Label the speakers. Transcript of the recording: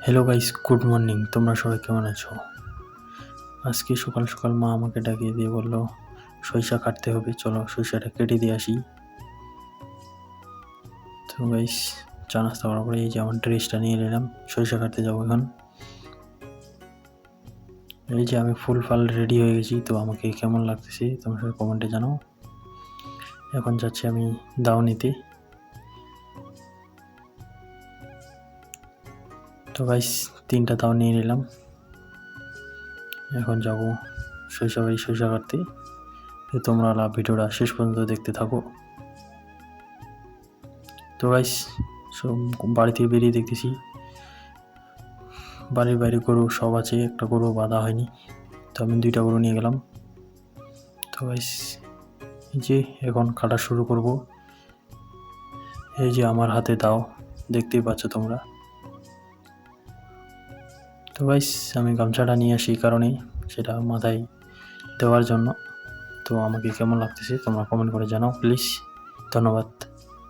Speaker 1: Hello guys, good morning. তোমরা সবাই কেমন আছো? আজকে সকাল সকাল মা আমাকে ডাকিয়ে দিয়ে বলল সরিষা কাটতে হবে, চলো সরিষাটা কেটে দিয়ে আসি। তো গাইস, চা নাস্তা করার পরে এই যে আমার ড্রেসটা নিয়ে নিলাম, সরিষা কাটতে যাবো এখন। এই যে আমি ফুল ফাল রেডি হয়ে গেছি, তো আমাকে কেমন লাগতেছে তোমরা সবাই কমেন্টে জানাও। এখন যাচ্ছি আমি দাও নিতে। তো গাইস, 3টা দাও নিয়ে নিলাম, এখন যাবো সরিষা কাটতে। তো তোমরা ভিডিওটা শেষ পর্যন্ত দেখতে থাকো। তো গাইস, বাড়ি থেকে বেরিয়ে দেখতেছি বাড়ির বাইরে গরু সব আছে, একটা গরু বাঁধা হয়নি, তো আমি 2টা গরু নিয়ে গেলাম। তো গাইস, এই যে এখন কাটা শুরু করব। এই যে আমার হাতে দাও, দেখতেই পাচ্ছ তোমরা। তো গাইস, আমি গামছাটা নিয়ে আসি কারণে সেটা মাথায় দেওয়ার জন্য। তো আমাকে কেমন লাগতেছে তোমরা কমেন্ট করে জানাও প্লিজ। ধন্যবাদ।